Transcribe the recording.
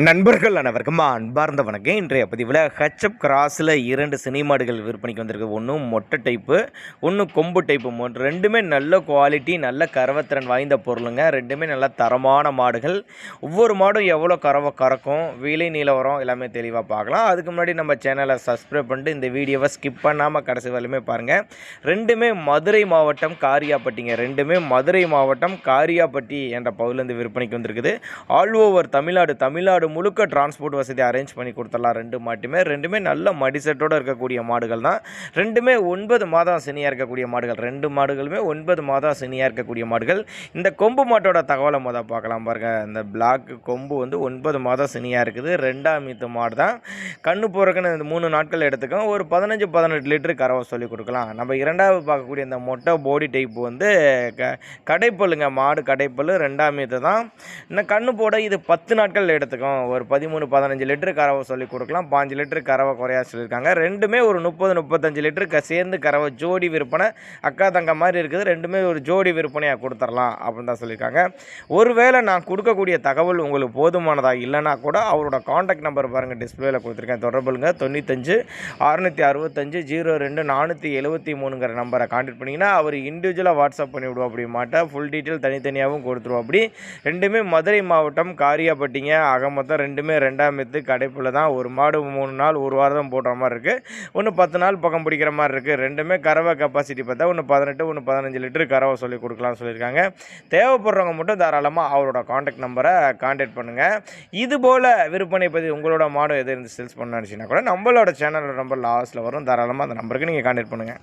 நண்பர்கள் அனைவருக்கும் அன்பார்ந்த வணக்கம். இன்றைய பதிவில் ஹெச்எப் கிராஸில் 2 சினை மாடுகள் விற்பனைக்கு வந்திருக்கு. ஒன்று மொட்டை டைப்பு, ஒன்று கொம்பு டைப்பு. ரெண்டுமே நல்ல குவாலிட்டி, நல்ல கறவைத்திறன் வாய்ந்த பொருளுங்க. ரெண்டுமே நல்ல தரமான மாடுகள். ஒவ்வொரு மாடும் எவ்வளோ கறவை கறக்கும், விலை நிலவரம் எல்லாமே தெளிவாக பார்க்கலாம். அதுக்கு முன்னாடி நம்ம சேனலை சப்ஸ்கிரைப் பண்ணிட்டு இந்த வீடியோவை ஸ்கிப் பண்ணாமல் கடைசி வரையுமே பாருங்கள். ரெண்டுமே மதுரை மாவட்டம் காரியாப்பட்டிங்க. ரெண்டுமே மதுரை மாவட்டம் காரியாப்பட்டி என்ற பகுதியிலேருந்து விற்பனைக்கு வந்திருக்குது. ஆல் ஓவர் தமிழ்நாடு முழுக்க டிரான்ஸ்போர்ட் வசதி அரேஞ்ச் பண்ணி கொடுத்துடலாம். ரெண்டுமே நல்ல மடிசெட்டோடு இருக்கக்கூடிய மாடுகள் தான். ரெண்டுமே 9 மாதம் சினியாக இருக்கக்கூடிய மாடுகள். 2 மாடுகளுமே 9 மாதம் சினியாக இருக்கக்கூடிய மாடுகள். இந்த கொம்பு மாட்டோட தகவலை பார்க்கலாம் பாருங்கள். இந்த பிளாக் கொம்பு 9 மாதம் சினியாக இருக்குது. 2ஆம் ஈத்து மாடு தான். கண்ணு போகிறக்குன்னு இந்த 3 நாட்கள் எடுத்துக்கோம். ஒரு 15-18 லிட்டரு கறவை சொல்லி கொடுக்கலாம். நம்ம இரண்டாவது பார்க்கக்கூடிய இந்த மொட்டை போடி டைப்பு கடைப்பல்லுங்க. மாடு கடைப்பல் 2ஆம் ஈத்து தான். இன்னும் கண்ணு போட இது 10 நாட்கள் எடுத்துக்கும். ஒரு 13-15 லிட்டரு கறவை சொல்லி கொடுக்கலாம். 5 லிட்டரு கறவை குறையா சொல்லியிருக்காங்க. ரெண்டுமே ஒரு 30-35 லிட்டரு சேர்ந்து கறவை ஜோடி விற்பனை அக்கா தங்க மாதிரி இருக்குது. ரெண்டுமே ஒரு ஜோடி விற்பனையாக கொடுத்துடலாம் அப்படின்னு தான் சொல்லியிருக்காங்க. ஒருவேளை நான் கொடுக்கக்கூடிய தகவல் உங்களுக்கு போதுமானதாக இல்லைனா கூட அவரோட காண்டாக்ட் நம்பர் பாருங்கள், டிஸ்பிளேயில் கொடுத்துருக்கேன். தொடர்புங்க 95 665 02 473ங்கிற நம்பரை கான்டாக்ட் பண்ணிங்கன்னா அவர் இண்டிவிஜுவலாக வாட்ஸ்அப் பண்ணி விடுவோம். அப்படி மாட்டேன் ஃபுல் டீட்டெயில் தனித்தனியாகவும் கொடுத்துருவோம். அப்படி ரெண்டுமே மதுரை மாவட்டம் காரியாப்பட்டிங்க. மொத்தம் ரெண்டுமே 2ஆம் ஈத்து கடைப்புல தான். ஒரு மாடு 3 நாள் ஒரு வாரம் தான் போடுற மாதிரி இருக்குது. ஒன்று 10 நாள் பக்கம் பிடிக்கிற மாதிரி இருக்குது. ரெண்டுமே கறவை கெப்பாசிட்டி பார்த்தா ஒன்று 18 ஒன்று 15 லிட்டரு கறவை சொல்லி கொடுக்கலாம்னு சொல்லியிருக்காங்க. தேவைப்படுறவங்க மட்டும் தாராளமாக அவரோட காண்டாக்ட் நம்பரை கான்டாக்ட் பண்ணுங்கள். இதுபோல் விற்பனை பற்றி உங்களோட மாடு எது இருந்து சேல்ஸ் பண்ண நினச்சிங்கன்னா கூட நம்மளோட சேனலோட நம்பர் லாஸ்ட்டில் வரும். தாராளமாக அந்த நம்பருக்கு நீங்கள் கான்டாக்ட் பண்ணுங்கள்.